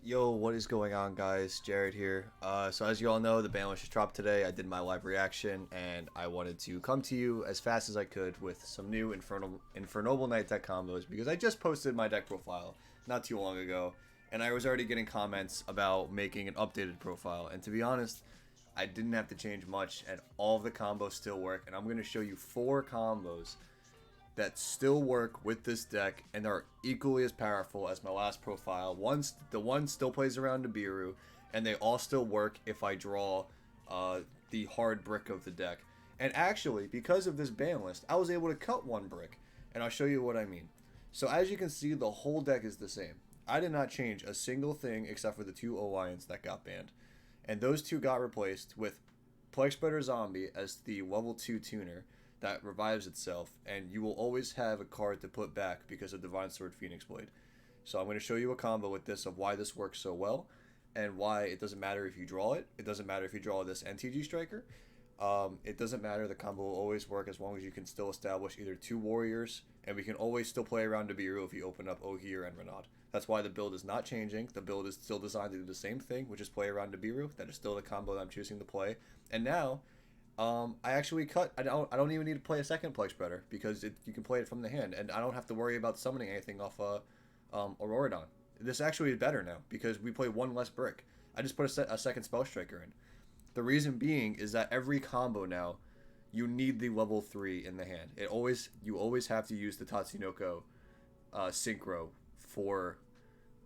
Yo, what is going on, guys? Jared here. So as you all know, the ban was just dropped today. I did my live reaction, and I wanted to come to you as fast as I could with some new INFERNOBLE Knight deck combos because I just posted my deck profile not too long ago, and I was already getting comments about making an updated profile. And to be honest, I didn't have to change much, and all of the combos still work. And I'm going to show you 4 combos that still work with this deck and are equally as powerful as my last profile. The one still plays around Nibiru, and they all still work if I draw the hard brick of the deck. And actually, because of this ban list, I was able to cut one brick, and I'll show you what I mean. So as you can see, the whole deck is the same. I did not change a single thing except for the 2 Alliance that got banned. And those 2 got replaced with Plague Spreader Zombie as the level 2 tuner that revives itself, and you will always have a card to put back because of Divine Sword Phoenix Blade. So I'm going to show you a combo with this of why this works so well, and why it doesn't matter if you draw it. It doesn't matter if you draw this NTG Striker. It doesn't matter. The combo will always work as long as you can still establish either 2 warriors, and we can always still play around Nibiru if you open up Ogier and Renaud. That's why the build is not changing. The build is still designed to do the same thing, which is play around Nibiru. That is still the combo that I'm choosing to play. And now, I actually cut. I don't even need to play a second Plague Spreader because you can play it from the hand, and I don't have to worry about summoning anything off Auroradon. This actually is better now because we play 1 less brick. I just put a second Spell Striker in. The reason being is that every combo now, you need the level 3 in the hand. You always have to use the Tatsunoko Synchro for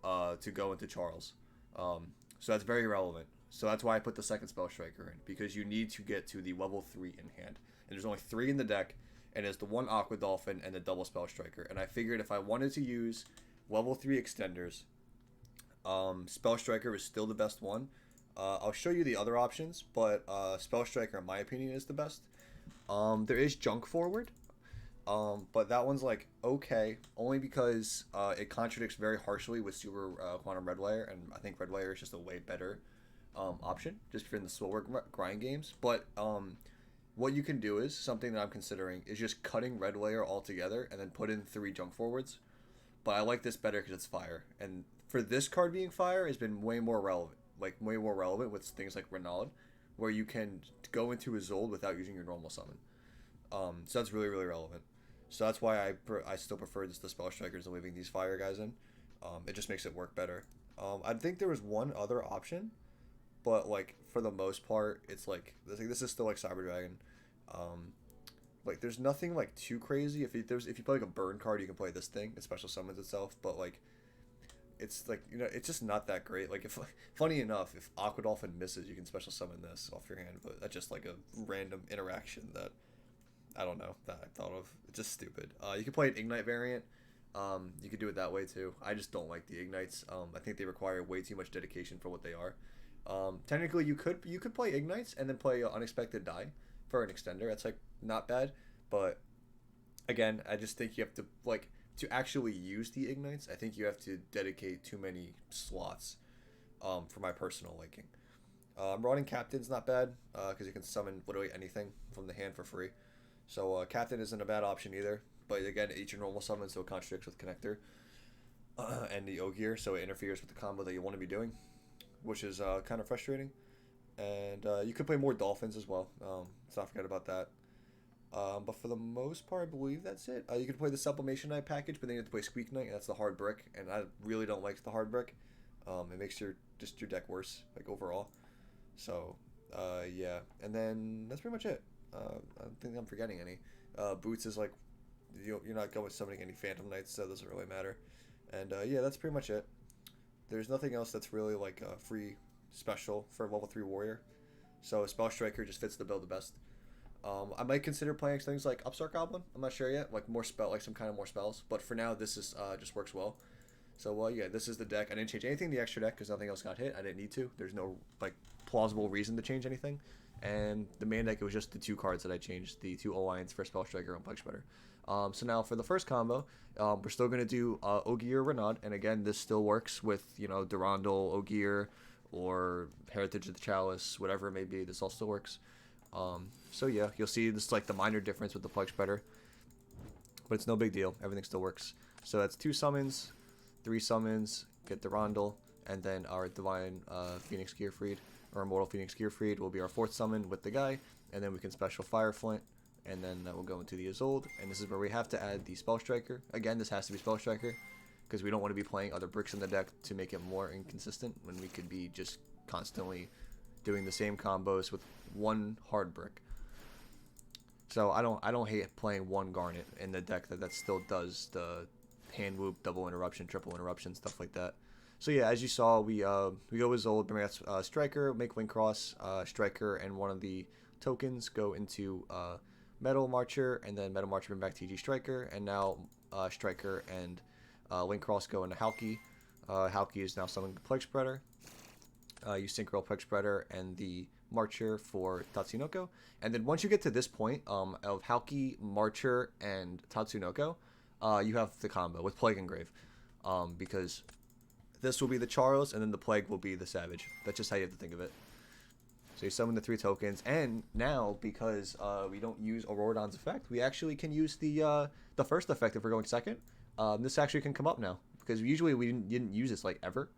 to go into Charles. So that's very relevant. So that's why I put the second Spell Striker in, because you need to get to the level 3 in hand. And there's only 3 in the deck, and it's the 1 Aqua Dolphin and the double Spell Striker. And I figured if I wanted to use level 3 extenders, Spell Striker is still the best one. I'll show you the other options, but Spell Striker, in my opinion, is the best. There is Junk Forward, but that one's like okay, only because it contradicts very harshly with Super Quantum Red Layer, and I think Red Layer is just a way better option just for in the slow work grind games. But what you can do is something that I'm considering is just cutting Red Layer altogether and then put in 3 Junk Forwards. But I like this better because it's fire, and for this card being fire has been way more relevant, with things like Renaud, where you can go into a Zold without using your normal summon. So that's really relevant. So that's why I still prefer the Spell Strikers and leaving these fire guys in. It just makes it work better. I think there was one other option, but like for the most part, it's like this is still like Cyber Dragon. Like there's nothing like too crazy. If you play like a burn card, you can play this thing. It special summons itself, but like it's like, you know, it's just not that great. Like if funny enough, if Aqua Dolphin misses, you can special summon this off your hand, but that's just like a random interaction that I don't know that I thought of. It's just stupid. You can play an Ignite variant. You could do it that way too. I just don't like the Ignites. I think they require way too much dedication for what they are. Technically, you could play Ignites and then play Unexpected Die for an extender. That's like not bad, but again, I just think you have to to actually use the Ignites. I think you have to dedicate too many slots, for my personal liking. Running Captain's not bad because you can summon literally anything from the hand for free. So Captain isn't a bad option either. But again, each your normal summon, so it contradicts with Connector and the Ogier, so it interferes with the combo that you want to be doing, which is kind of frustrating. And you could play more Dolphins as well. Let's not forget about that. But for the most part, I believe that's it. You can play the Sublimation Knight package, but then you have to play Squeak Knight, and that's the hard brick. And I really don't like the hard brick. It makes your deck worse, like overall. So yeah, and then that's pretty much it. I don't think I'm forgetting any. Boots is like you're not going summoning any Phantom Knights, so it doesn't really matter. And yeah, that's pretty much it. There's nothing else that's really like free special for level 3 warrior. So Spell Striker just fits the bill the best. I might consider playing things like Upstart Goblin. I'm not sure yet. Like some kind of more spells. But for now, this is just works well. So yeah, this is the deck. I didn't change anything in the extra deck because nothing else got hit. I didn't need to. There's no like plausible reason to change anything. And the main deck, it was just the 2 cards that I changed, the 2 Alliance for Spell Striker and Plague Spreader. So now for the first combo, we're still going to do Ogier Renaud. And again, this still works with, you know, Durandal, Ogier, or Heritage of the Chalice, whatever it may be. This all still works. So yeah, you'll see this like the minor difference with the Plague Spreader. But it's no big deal. Everything still works. So that's 2 summons, 3 summons, get Durandal, and then our Divine Phoenix Gearfried, or Immortal Phoenix Gearfried will be our 4th summon with the guy, and then we can special Fire Flint, and then that will go into the Isolde, and this is where we have to add the Spell Striker. Again, this has to be Spell Striker, because we don't want to be playing other bricks in the deck to make it more inconsistent, when we could be just constantly doing the same combos with one hard brick. So I don't hate playing one Garnet in the deck that still does the hand whoop, double interruption, triple interruption, stuff like that. So yeah, as you saw, we go with Zold, bring out Striker, make Wing Cross, Striker, and one of the tokens go into Metal Marcher, and then Metal Marcher bring back TG Striker, and now Striker and Wing Cross go into Halki. Halki is now summoning Plague Spreader. You Synchro Plague Spreader and the Marcher for Tatsunoko. And then once you get to this point of Halki, Marcher, and Tatsunoko, you have the combo with Plague Engrave. Because this will be the Charles, and then the Plague will be the Savage. That's just how you have to think of it. So you summon the 3 tokens, and now, because we don't use Auroradon's effect, we actually can use the first effect if we're going second. This actually can come up now, because usually we didn't use this, like, ever.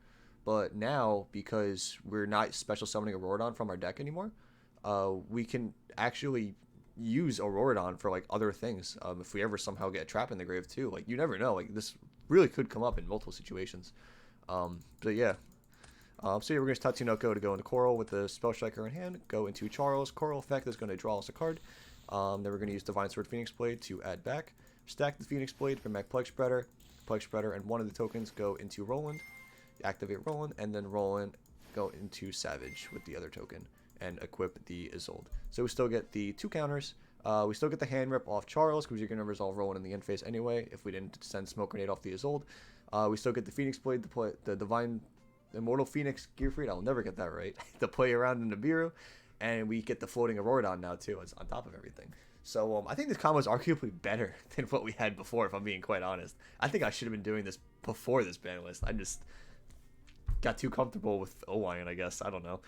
But now, because we're not special summoning Auroradon from our deck anymore, we can actually use Auroradon for, like, other things. If we ever somehow get a trap in the grave, too. Like, you never know. Like, this really could come up in multiple situations. But, yeah. So, yeah, we're going to use Tatsunoko to go into Coral with the Spell Striker in hand. Go into Charles. Coral effect is going to draw us a card. Then we're going to use Divine Sword Phoenix Blade to add back. Stack the Phoenix Blade, bring back Plague Spreader. Plague Spreader and one of the tokens go into Roland. Activate Roland, and then Roland go into Savage with the other token and equip the Isolde. So we still get the 2 counters. We still get the hand rip off Charles, because you're going to resolve Roland in the end phase anyway if we didn't send Smoke Grenade off the Isolde. We still get the Phoenix Blade to play the Divine Immortal Phoenix Gearfried. I'll never get that right. To play around in Nibiru, and we get the floating Auroradon now too, as on top of everything. So I think this combo is arguably better than what we had before, if I'm being quite honest. I think I should have been doing this before this ban list. I just got too comfortable with Owain, I guess. I don't know.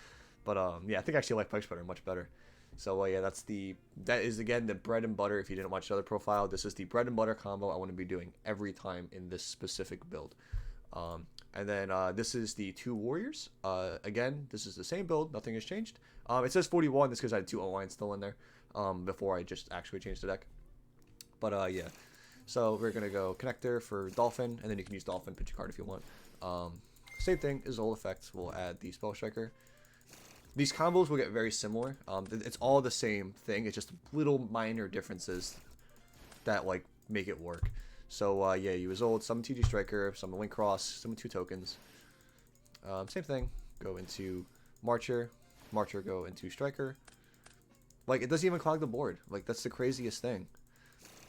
But yeah, I think I actually like Plague Spreader much better. So yeah, that is again the bread and butter. If you didn't watch the other profile, this is the bread and butter combo I want to be doing every time in this specific build. And then this is the 2 warriors. Again, this is the same build. Nothing has changed. It says 41. That's because I had 2 Owains still in there before I just actually changed the deck. But yeah. So we're gonna go Connector for Dolphin, and then you can use Dolphin, pitch a card if you want. Same thing, Isolde effects. We'll add the Spell Striker. These combos will get very similar. It's all the same thing. It's just little minor differences that like make it work. So yeah, you Isolde, summon TG Striker, summon Wing Cross, summon 2 tokens. Same thing. Go into Marcher. Marcher go into Striker. Like, it doesn't even clog the board. Like, that's the craziest thing.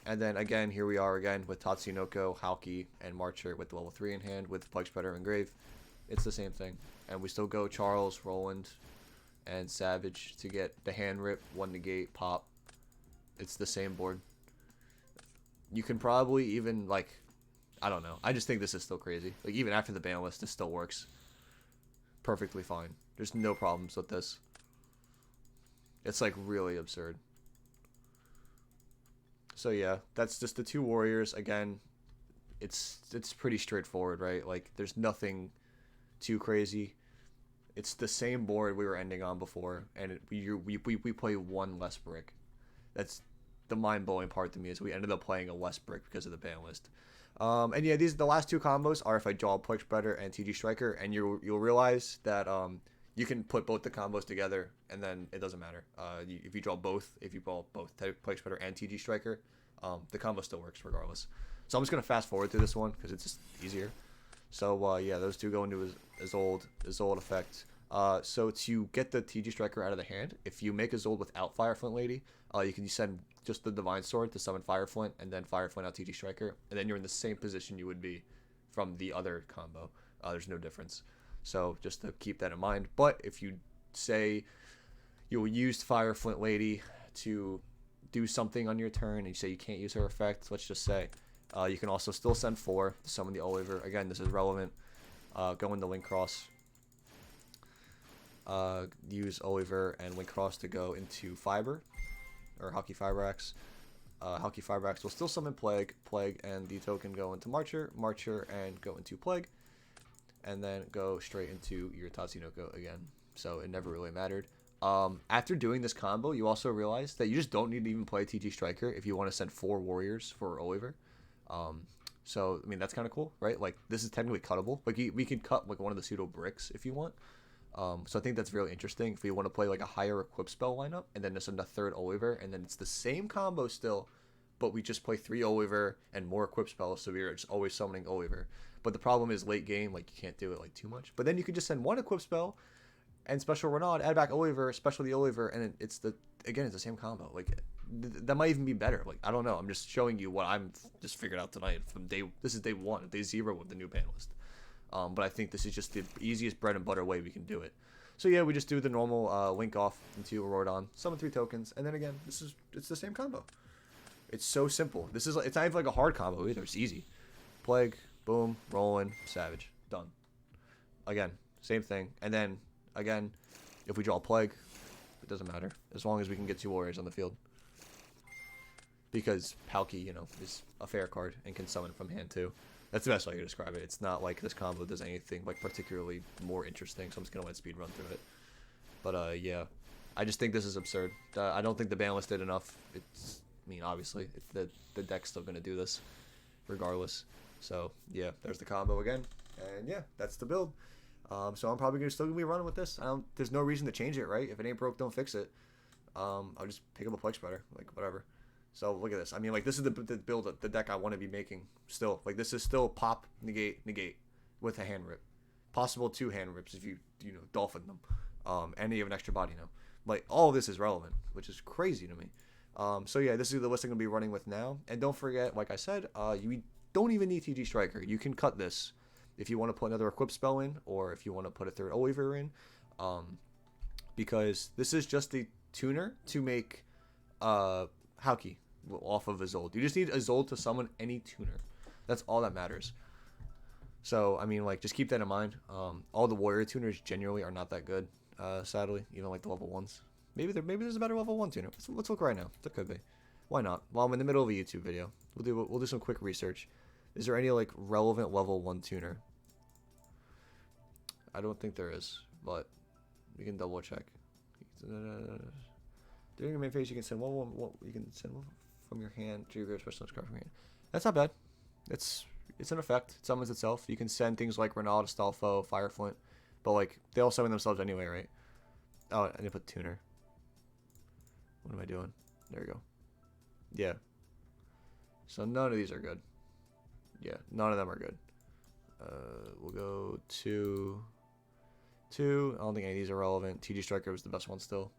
And then again, here we are again with Tatsunoko, Halki, and Marcher with the level 3 in hand with Plague Spreader and Grave. It's the same thing. And we still go Charles, Roland, and Savage to get the hand rip, 1 negate, pop. It's the same board. You can probably even, like, I don't know. I just think this is still crazy. Like, even after the ban list, this still works perfectly fine. There's no problems with this. It's, like, really absurd. So yeah, that's just the 2 warriors. Again, it's pretty straightforward, right? Like, there's nothing too crazy. It's the same board we were ending on before, and we play 1 less brick. That's the mind-blowing part to me, is we ended up playing a less brick because of the ban list. And yeah, the last 2 combos are if I draw Plague Spreader and TG Striker, and you'll realize that you can put both the combos together, and then it doesn't matter. If you draw both Plague Spreader and TG Striker, the combo still works regardless. So I'm just gonna fast forward through this one because it's just easier. So yeah, those 2 go into Isolde effect. So to get the TG Striker out of the hand, if you make Isolde without Fire Flint Lady, you can send just the Divine Sword to summon Fire Flint, and then Fire Flint out TG Striker, and then you're in the same position you would be from the other combo. There's no difference. So just to keep that in mind. But if you say you'll use Fire Flint Lady to do something on your turn, and you say you can't use her effect, let's just say, you can also still send 4 to summon the Oliver. Again, this is relevant. Go into Link Cross. Use Oliver and Link Cross to go into Fiber, or Halki Fiber Axe. Halki Fiber Axe will still summon Plague, and the token go into Marcher, and go into Plague. and then go straight into your Tatsunoko again. So it never really mattered. After doing this combo, you also realize that you just don't need to even play TG Striker if you want to send 4 warriors for Oliver. So I mean that's kind of cool, right? Like this is technically cuttable. Like we can cut like one of the pseudo bricks if you want. So I think that's really interesting if we want to play like a higher equip spell lineup and then just send a 3rd Oliver, and then it's the same combo still, but we just play 3 Oliver and more equip spells, so we're just always summoning Oliver. But the problem is late game, like you can't do it like too much. But then you could just send 1 equip spell and special Renaud, add back Oliver, special the Oliver, and it's the same combo. Like that might even be better. Like I don't know. I'm just showing you what I'm just figured out tonight from this is day 1, day 0 of the new ban list. But I think this is just the easiest bread and butter way we can do it. So yeah, we just do the normal link off into Auroradon, summon 3 tokens, and then again, it's the same combo. It's so simple. It's not even like a hard combo either. It's easy. Plague, boom, rolling, Savage, done. Again, same thing. And then again, if we draw Plague, it doesn't matter as long as we can get 2 warriors on the field. Because Palki, you know, is a fair card and can summon from hand too. That's the best way to describe it. It's not like this combo does anything like particularly more interesting, so I'm just gonna let speed run through it. But yeah, I just think this is absurd. I don't think the ban list did enough. I mean, obviously, the deck's still gonna do this, regardless. So yeah, there's the combo again, and yeah, that's the build. So I'm probably still gonna be running with this. There's no reason to change it, right? If it ain't broke, don't fix it. I'll just pick up a Plague Spreader, like whatever. So look at this. I mean, like this is the build, the deck I want to be making still. Like this is still pop, negate, with a hand rip. Possible 2 hand rips if you dolphin them, and you have an extra body now. Like all of this is relevant, which is crazy to me. So yeah, this is the list I'm gonna be running with now. And don't forget, like I said, you don't even need TG Striker. You can cut this if you want to put another equip spell in, or if you want to put a 3rd Oliver in, because this is just the tuner to make Hauki off of Isolde. You just need Isolde to summon any tuner. That's all that matters. So I mean, like, just keep that in mind. All the warrior tuners generally are not that good, sadly. Even like the level 1s. Maybe there's a better level 1 tuner. Let's look right now. There could be. Why not? While I'm in the middle of a YouTube video, we'll do some quick research. Is there any like relevant level 1 tuner? I don't think there is, but we can double check. During your main phase, you can send one from your hand to your special card from your hand. That's not bad. It's an effect. It summons itself. You can send things like Renaud, Astolfo, Fireflint, but like they all summon themselves anyway, right? Oh, I need to put tuner. What am I doing? There we go. Yeah. So none of these are good. Yeah, none of them are good. We'll go 2. I don't think any of these are relevant. TG Striker was the best one still.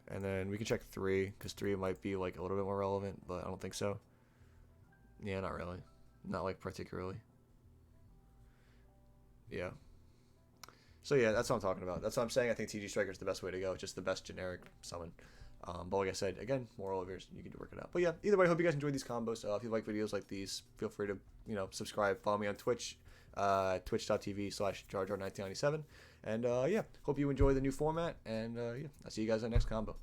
And then we can check 3, because 3 might be like a little bit more relevant, but I don't think so. Yeah, not really. Not like particularly. Yeah. So yeah, that's what I'm talking about. That's what I'm saying. I think TG Striker is the best way to go. Just the best generic summon. But like I said, again, more Olivers, you can work it out. But yeah, either way, I hope you guys enjoyed these combos. If you like videos like these, feel free to subscribe, follow me on Twitch, twitch.tv/JarJar1997. And yeah, hope you enjoy the new format. And yeah, I'll see you guys in the next combo.